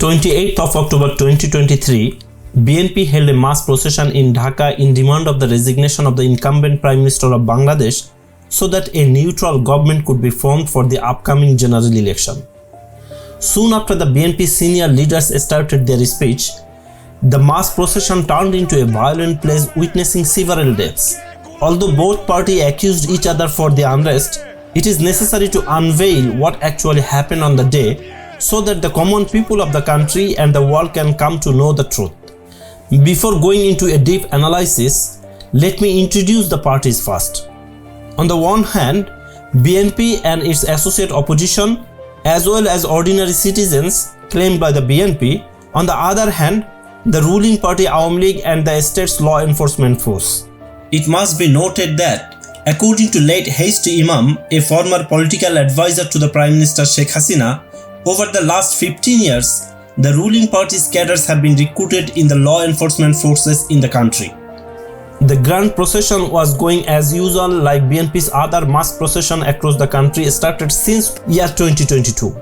28th of October 2023, BNP held a mass procession in Dhaka in demand of the resignation of the incumbent Prime Minister of Bangladesh so that a neutral government could be formed for the upcoming general election. Soon after the BNP senior leaders started their speech, the mass procession turned into a violent place witnessing several deaths. Although both parties accused each other for the unrest, it is necessary to unveil what actually happened on the day so that the common people of the country and the world can come to know the truth. Before going into a deep analysis, let me introduce the parties first. On the one hand, BNP and its associate opposition, as well as ordinary citizens claimed by the BNP. On the other hand, the ruling party Awami League and the state's law enforcement force. It must be noted that, according to late Hasty Imam, a former political advisor to the Prime Minister Sheikh Hasina, over the last 15 years, the ruling party's cadres have been recruited in the law enforcement forces in the country. The grand procession was going as usual, like BNP's other mass procession across the country started since year 2022.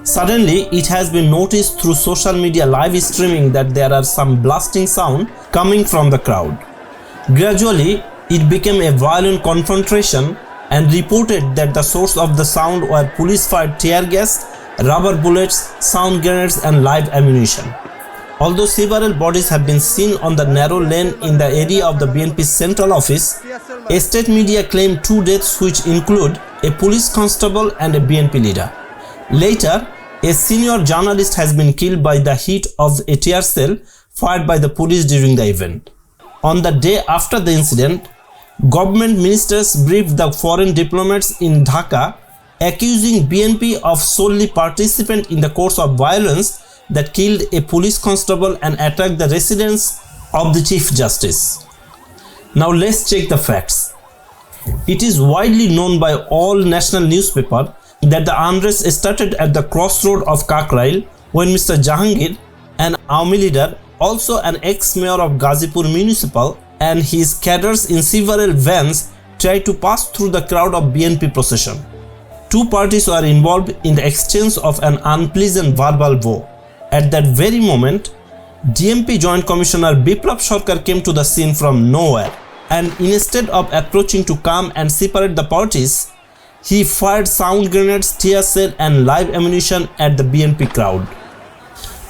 Suddenly, it has been noticed through social media live streaming that there are some blasting sound coming from the crowd. Gradually, it became a violent confrontation and reported that the source of the sound were police-fired tear gas, rubber bullets, sound grenades and live ammunition. Although several bodies have been seen on the narrow lane in the area of the BNP's central office, a state media claimed 2 deaths which include a police constable and a BNP leader. Later, a senior journalist has been killed by the heat of a tear cell fired by the police during the event. On the day after the incident, government ministers briefed the foreign diplomats in Dhaka, accusing BNP of solely participant in the course of violence that killed a police constable and attacked the residence of the Chief Justice. Now let's check the facts. It is widely known by all national newspapers that the unrest started at the crossroad of Kakrail when Mr. Jahangir, an Awami leader, also an ex-mayor of Ghazipur Municipal, and his cadres in several vans tried to pass through the crowd of BNP procession. 2 parties were involved in the exchange of an unpleasant verbal vow. At that very moment, DMP Joint Commissioner Biplab Sarkar came to the scene from nowhere, and instead of approaching to calm and separate the parties, he fired sound grenades, tear cell and live ammunition at the BNP crowd.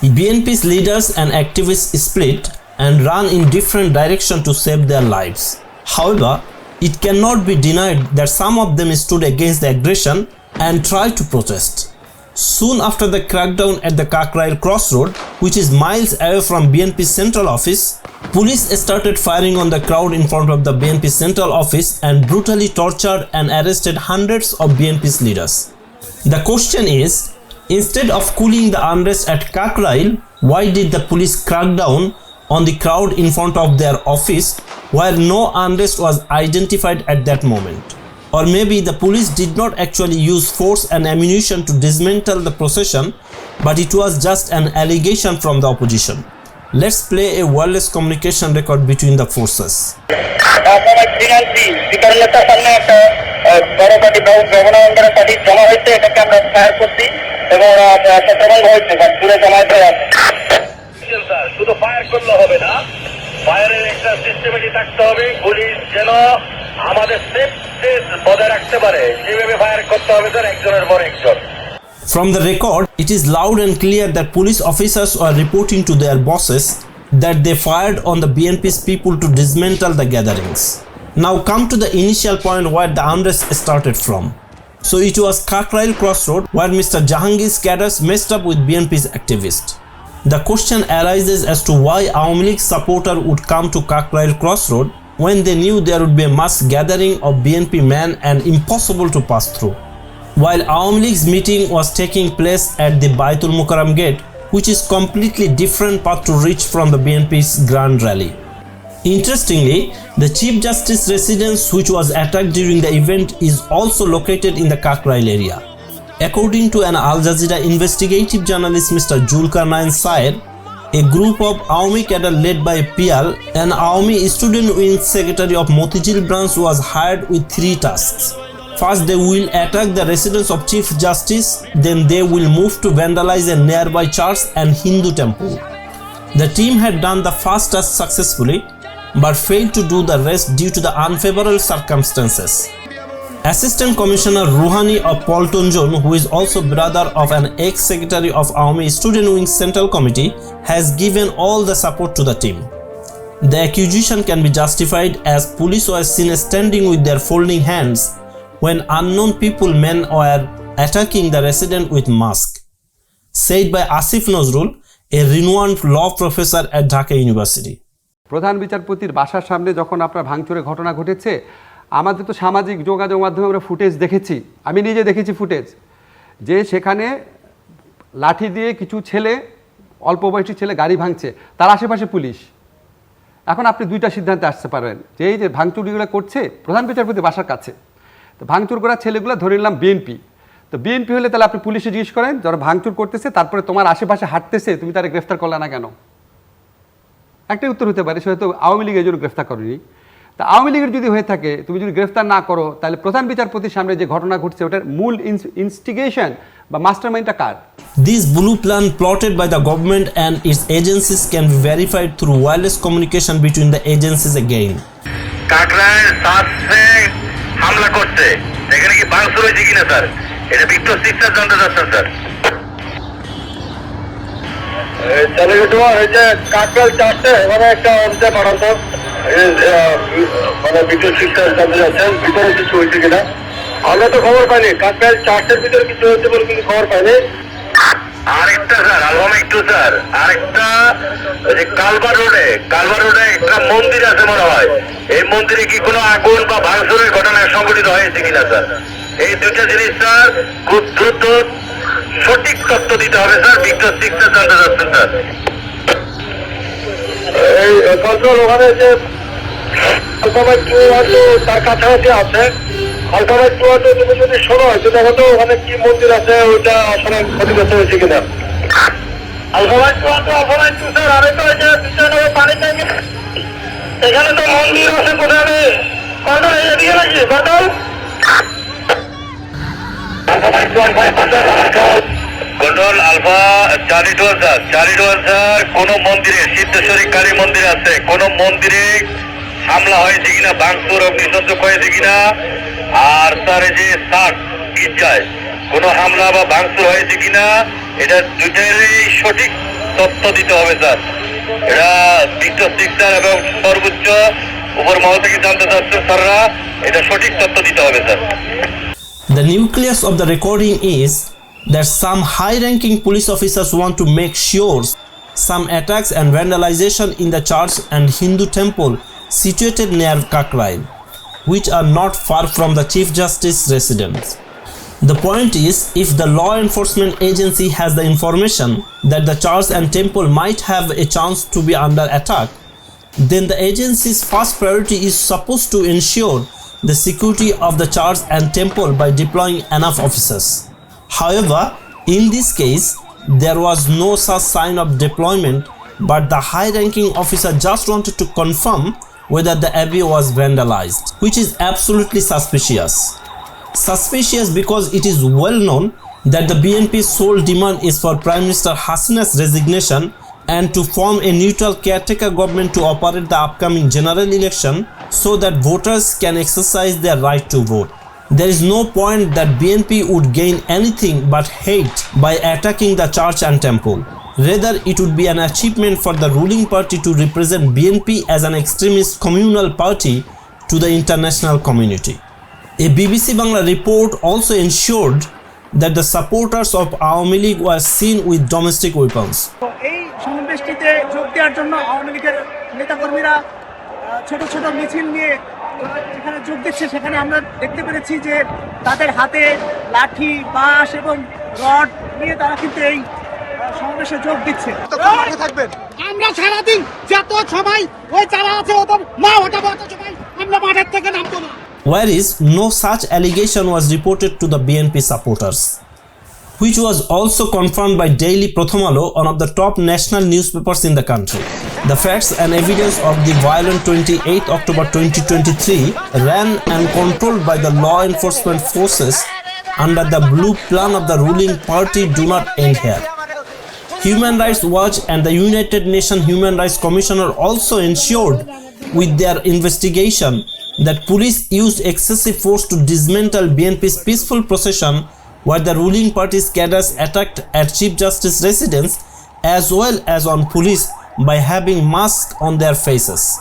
BNP's leaders and activists split and ran in different directions to save their lives. However, it cannot be denied that some of them stood against the aggression and tried to protest. Soon after the crackdown at the Kakrail crossroad, which is miles away from BNP's central office, police started firing on the crowd in front of the BNP central office and brutally tortured and arrested hundreds of BNP's leaders. The question is, instead of cooling the unrest at Kakrail, why did the police crack down on the crowd in front of their office where no unrest was identified at that moment? Or maybe the police did not actually use force and ammunition to dismantle the procession, but it was just an allegation from the opposition. Let's play a wireless communication record between the forces. ফায়ারের একটা systematic থাকতে হবে, police যেন আমাদের safety বজায় রাখতে পারে সেভাবে ফায়ার করতে হবে স্যার, একজনের পর একজন। From the record, it is loud and clear that police officers are reporting to their bosses that they fired on the BNP's people to dismantle the gatherings. Now come to the initial point where the unrest started from. So it was Kakrail crossroad where Mr. Jahangir's cadres messed up with BNP's activists. The question arises as to why Awami League supporter would come to Kakrail crossroad when they knew there would be a mass gathering of BNP men and impossible to pass through. While Awami League's meeting was taking place at the Baitul Mukarram gate, which is completely different path to reach from the BNP's grand rally. Interestingly, the Chief Justice residence which was attacked during the event is also located in the Kakrail area. According to an Al Jazeera investigative journalist Mr. Julkarnain Saer, a group of Awami cadre led by Pial, an Awami student wing secretary of Motijil branch, was hired with 3 tasks. first they will attack the residence of Chief Justice, then they will move to vandalize a nearby church and Hindu temple. The team had done the first task successfully, but failed to do the rest due to the unfavorable circumstances. Assistant Commissioner Ruhani of Poltonjon, who is also brother of an ex-secretary of Awami Student Wing Central Committee, has given all the support to the team. The accusation can be justified as police were seen standing with their folding hands when unknown men were attacking the resident with masks, said by Asif Nazrul, a renowned law professor at Dhaka University. প্রধান বিচারপতির বাসার সামনে যখন আপনার ভাঙচুরের ঘটনা ঘটেছে, আমাদের তো সামাজিক যোগাযোগ মাধ্যমে আমরা ফুটেজ দেখেছি, আমি নিজে দেখেছি ফুটেজ, যে সেখানে লাঠি দিয়ে কিছু ছেলে, অল্প বয়সী ছেলে গাড়ি ভাঙছে, তার আশেপাশে পুলিশ। এখন আপনি দুইটা সিদ্ধান্তে আসতে পারবেন, যে এই যে ভাঙচুরগুলো করছে প্রধান বিচারপতির বাসার কাছে, তো ভাঙচুর করা ছেলেগুলো ধরে নিলাম বিএনপি, তো বিএনপি হলে তাহলে আপনি পুলিশে জিজ্ঞেস করেন যারা ভাঙচুর করতেছে তারপরে তোমার আশেপাশে হাঁটতেছে, তুমি তারা গ্রেফতার করলে না কেন? একটাই উত্তর হতে পারে, সে হয়তো আওয়ামী লীগের জন্য গ্রেফতার করেনি। তা আওয়ামী লীগের যদি হয়ে থাকে, তুমি যদি গ্রেফতার না করো, তাহলে প্রধান বিচারপতির সামনে যে ঘটনা ঘটছে ওটার মূল ইনস্টিগেশন বা মাস্টারমাইন্ডটা কার? This blue plan plotted by the government and its agencies can be verified through wireless communication between the agencies again. কাকরায় সাথে হামলা করছে, এখানে কি ভাঙচুর হয়েছে কিনা স্যার? এটা ভিক্টর সিক্সার জানতে চাচ্ছেন স্যার। যে কাকরাল চারটে ওখানে একটা অঞ্চল পাঠাতো, মানে ভিক্টর সিক্সার জানতে চাচ্ছেন ভিতরে কিছু হয়েছে কিনা। আমরা তো খবর পাইনি, কাকরাল চারটের ভিতরে কিছু হয়েছে বলে কিন্তু খবর পাইনি। আরেকটা স্যার আলবাম একটু স্যার, আরেকটা যে কালবার রোডে একটা মন্দির আছে মনে হয়, এই মন্দিরে কি কোনো আগুন বা ভাঙচুরের ঘটনা সংঘটিত হয়েছে কিনা স্যার? এই দুইটা জিনিস স্যার খুব দ্রুত সঠিক তথ্য দিতে হবে স্যার, ভিক্টর সিক্সার জানতে চাচ্ছেন স্যার। এই কন্ট্রোল ওখানে যে আলফাবাই টু হয়তো তার কাছাকাছি আছে, আলফাবাই টু হয়তো তুমি যদি শোনো যদি হয়তো ওখানে কি মন্দির আছে ওইটা আসলে ক্ষতিগ্রস্ত হয়েছে কিনা। আলফাবাই টু স্যার, আমি তো ওই যে বিজয়নগর পানি ট্যাঙ্কি এখানে তো মন্দির আছে কোথায়, কন্ট্রোল এদিকে নাকি কন্ট্রোল? কন্ট্রোল আলফা চারিডোয়ার স্যার, কোন মন্দিরে সিদ্ধেশ্বরী কালী মন্দির আছে, কোন মন্দিরে হামলা হয়েছে কিনা, ভাঙচুর অগ্নিসংযোগ হয়েছে কিনা, আর স্যার এই যে সাত গির্জায় কোনো হামলা বা ভাঙচুর হয়েছে কিনা, এটা দুইটারই সঠিক তথ্য দিতে হবে স্যার। এটা ভিক্টর সিক্সার এবং সর্বোচ্চ উপর মহল থেকে জানতে চাচ্ছে স্যাররা, এটা সঠিক তথ্য দিতে হবে sir. The nucleus of the recording is that some high-ranking police officers want to make sure some attacks and vandalization in the church and Hindu temple situated near Kakrail, which are not far from the Chief Justice residence. The point is, if the law enforcement agency has the information that the church and temple might have a chance to be under attack, then the agency's first priority is supposed to ensure the security of the church and temple by deploying enough officers. However, in this case, there was no such sign of deployment, but the high-ranking officer just wanted to confirm whether the abbey was vandalized, which is absolutely suspicious. Suspicious because it is well known that the BNP's sole demand is for Prime Minister Hasina's resignation and to form a neutral caretaker government to operate the upcoming general election so that voters can exercise their right to vote. There is no point that BNP would gain anything but hate by attacking the church and temple. Rather, it would be an achievement for the ruling party to represent BNP as an extremist communal party to the international community. A BBC Bangla report also ensured that the supporters of Awami League were seen with domestic weapons. এই সমাবেশটিতে যোগ দেওয়ার জন্য আওয়ামী লীগের নেতাকর্মীরা ছোট ছোট মিছিল নিয়ে যেখানে যোগ দিচ্ছে, সেখানে আমরা দেখতে পেরেছি যে তাদের হাতে লাঠি, বাঁশ এবং রড নিয়ে তারা কিন্তু এই সমাবেশে যোগ দিচ্ছে। আমরা সারাদিন যত সবাই ওই যারা আছে ওদের মা ওঠাবো, সবাই আমরা মাঠের থেকে নামবো না। Whereas no such allegation was reported to the BNP supporters, which was also confirmed by Daily Prothom Alo, one of the top national newspapers in the country. The facts and evidence of the violent 28 October 2023 ran and controlled by the law enforcement forces under the blue plan of the ruling party do not end here. Human Rights Watch and the United Nations Human Rights Commissioner also ensured with their investigation that police used excessive force to dismantle BNP's peaceful procession where the ruling party's cadres attacked at Chief Justice's residence as well as on police by having masks on their faces.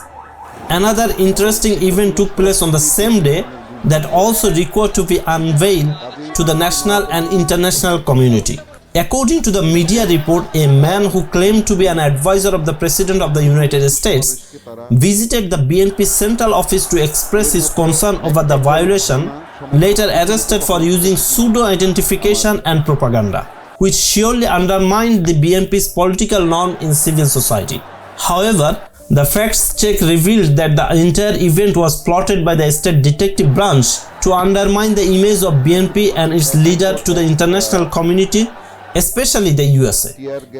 Another interesting event took place on the same day that also required to be unveiled to the national and international community. According to the media report, a man who claimed to be an advisor of the President of the United States visited the BNP central office to express his concern over the violation, later arrested for using pseudo-identification and propaganda, which surely undermined the BNP's political norm in civil society. However, the facts check revealed that the entire event was plotted by the State Detective Branch to undermine the image of BNP and its leader to the international community, especially the USA.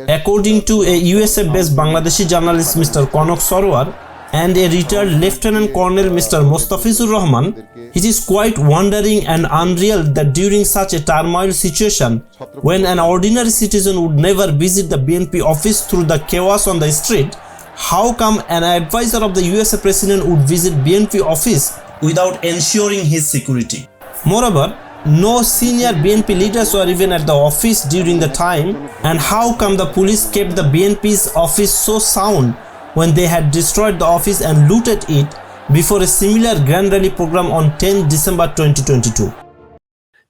According to a USA-based Bangladeshi journalist Mr. Konok Sarwar and a retired Lieutenant Colonel Mr. Mostafizur Rahman, it is quite wondering and unreal that during such a turmoil situation, when an ordinary citizen would never visit the BNP office through the chaos on the street, how come an advisor of the USA President would visit BNP office without ensuring his security? Moreover, no senior BNP leaders were even at the office during the time, and how come the police kept the BNP's office so sound when they had destroyed the office and looted it before a similar grand rally program on 10 December 2022?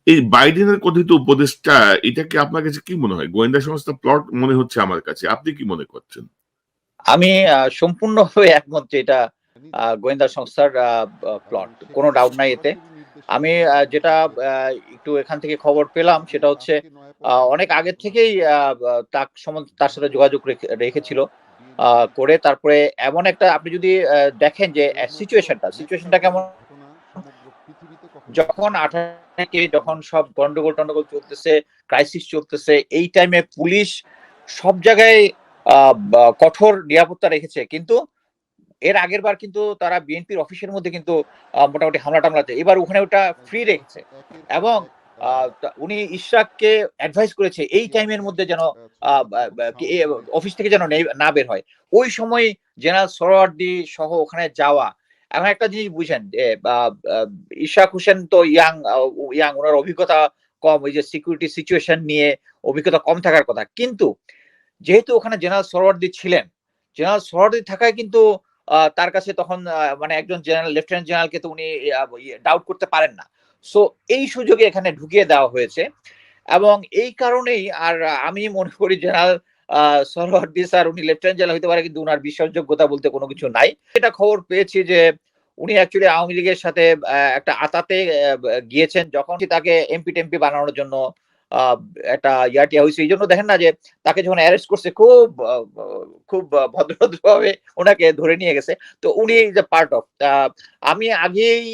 এই বাইডেনের কথিত উপদেশটা, এটাকে আপনার কাছে কি মনে হয়? গোয়েন্দা সংস্থা প্লট মনে হচ্ছে আমার কাছে, আপনি কি মনে করছেন? আমি সম্পূর্ণভাবে একমত যে এটা গোয়েন্দা সংস্থার প্লট, কোনো ডাউট নাই এতে। আমি যেটা একটু এখান থেকে খবর পেলাম সেটা হচ্ছে অনেক আগে থেকেই তার সাথে যোগাযোগ রেখেছিল করে। তারপরে এমন একটা, আপনি যদি দেখেন যে সিচুয়েশনটা কেমন, যখন যখন সব গন্ডগোল চলতেছে, ক্রাইসিস চলতেছে, এই টাইমে পুলিশ সব জায়গায় কঠোর নিরাপত্তা রেখেছে, কিন্তু এর আগের বার কিন্তু তারা বিএনপির অফিসের মধ্যে কিন্তু মোটামুটি হামলা টামলাতে, এবার ওখানে ওটা ফ্রি রেখেছে এবং উনি ইশরাককে অ্যাডভাইস করেছে এই টাইমের মধ্যে যেন অফিস থেকে যেন না বের হয়। ওই সময় জেনারেল সোহরাওয়ার্দী সহ ওখানে যাওয়া, এখন একটা জিনিস বুঝেন যে ইশরাক হোসেন তো ইয়াং, ওনার অভিজ্ঞতা কম, ওই যে সিকিউরিটি সিচুয়েশন নিয়ে অভিজ্ঞতা কম থাকার কথা, কিন্তু যেহেতু ওখানে জেনারেল সোহরাওয়ার্দী ছিলেন, জেনারেল সোহরাওয়ার্দী থাকায় কিন্তু তার কাছে তখন মানে একজন লেফটেন্যান্ট জেনারেলকে তো উনি ডাউট করতে পারেন না। সো এই সুযোগে এখানে ঢুকিয়ে দেওয়া হয়েছে এবং এই কারণেই আর আমি মনে করি জেনারেল সোহরাওয়ার্দী স্যার উনি লেফটেন্যান্ট জেনারেল হতে পারে, কিন্তু উনার বিশ্বাসযোগ্যতা বলতে কোনো কিছু নাই। এটা খবর পেয়েছি যে উনি অ্যাকচুয়ালি আওয়ামী লীগের সাথে একটা আতাতে গিয়েছেন, যখন তাকে এমপি টেমপি বানানোর জন্য একটা ইয়াটিয়া হয়েছে। এই জন্য দেখেন না যে তাকে যখন অ্যারেস্ট করছে খুব ভদ্রভাবে ওনাকে ধরে নিয়ে গেছে। তো উনি ইজ এ পার্ট অফ, আমি আগেই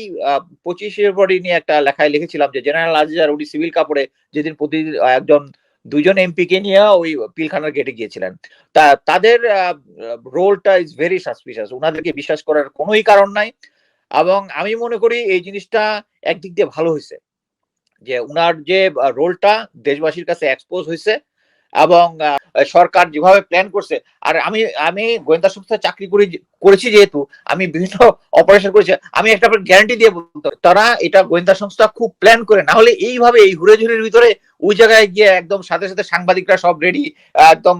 25 ফেব্রুয়ারি নিয়ে একটা লেখায় লিখেছিলাম যে জেনারেল আজিজার উনি সিভিল কাপড়ে যেদিন প্রতিদিন দুজন এমপি কে নিয়ে ওই পিলখানার গেটে গিয়েছিলেন, তাদের রোলটা ইজ ভেরি সাসপিশিয়াস, ওনাদেরকে বিশ্বাস করার কোনোই কারণ নাই। এবং আমি মনে করি এই জিনিসটা একদিক দিয়ে ভালো হয়েছে যে উনার যে রোলটা দেশবাসীর কাছে এক্সপোজ হয়েছে এবং সরকার যেভাবে প্ল্যান করছে। আর আমি গোয়েন্দা সংস্থায় চাকরি করেছি, যেহেতু আমি বিভিন্ন অপারেশন করেছি, আমি একটা গ্যারান্টি দিয়ে বলতে, তারা এটা গোয়েন্দা সংস্থা খুব প্ল্যান করে, না হলে এইভাবে এই হুড়েঝুড়ির ভিতরে ওই জায়গায় গিয়ে একদম সাথে সাথে সাংবাদিকরা সব রেডি, একদম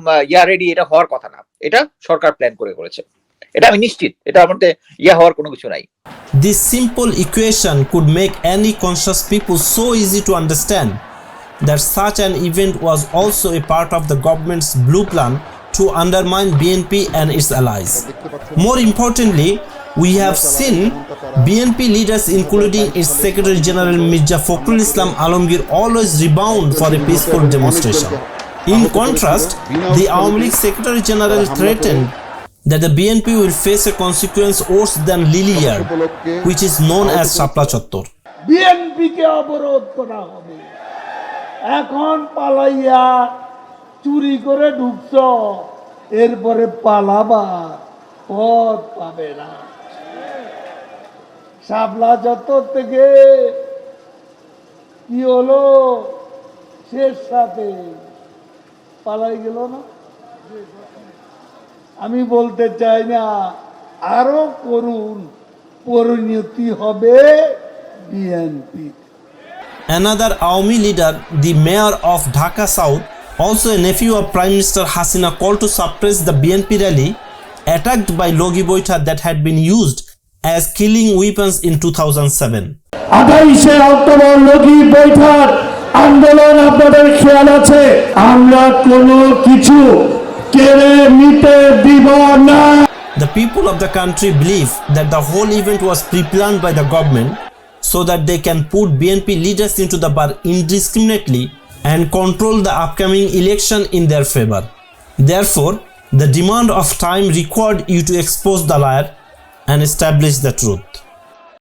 রেডি, এটা হওয়ার কথা না। এটা সরকার প্ল্যান করেছে, এটা আমি নিশ্চিত, এটা আমাদের হওয়ার কোনো কিছু নাই। This simple equation could make any conscious people so easy to understand that such an event was also a part of the government's blue plan to undermine BNP and its allies. More importantly, we have seen BNP leaders including its Secretary General Mirza Fakhrul Islam Alamgir always rebound for a peaceful demonstration. In contrast, the Awami League Secretary General threatened that the BNP will face a consequence worse than Lily Yard, which is known as Shapla Chottor. BNP কে অবরোধ করা হবে, এখন পালাইয়া চুরি করে ঢুকছ, এরপরে পালাবার পথ পাবে না। শাপলা চত্বর থেকে কি হলো, শেষ সাথে পালাই গেল না। আমি বলতে চাই না, আরো করুন পরিণতি হবে BNP. Another Aomi leader, the mayor of Dhaka South, also a nephew of Prime Minister Hasina, called to suppress the BNP rally attacked by Logi Boita that had been used as killing weapons in 2007. 28শে October লগি বৈঠার আন্দোলন আপনাদের খেয়াল আছে, আমরা কোনো কিছু কেড়ে নিতে দিব না। The people of the country believe that the whole event was pre-planned by the government so that they can put BNP leaders into the bar indiscriminately and control the upcoming election in their favor. Therefore, the demand of time required you to expose the liar and establish the truth.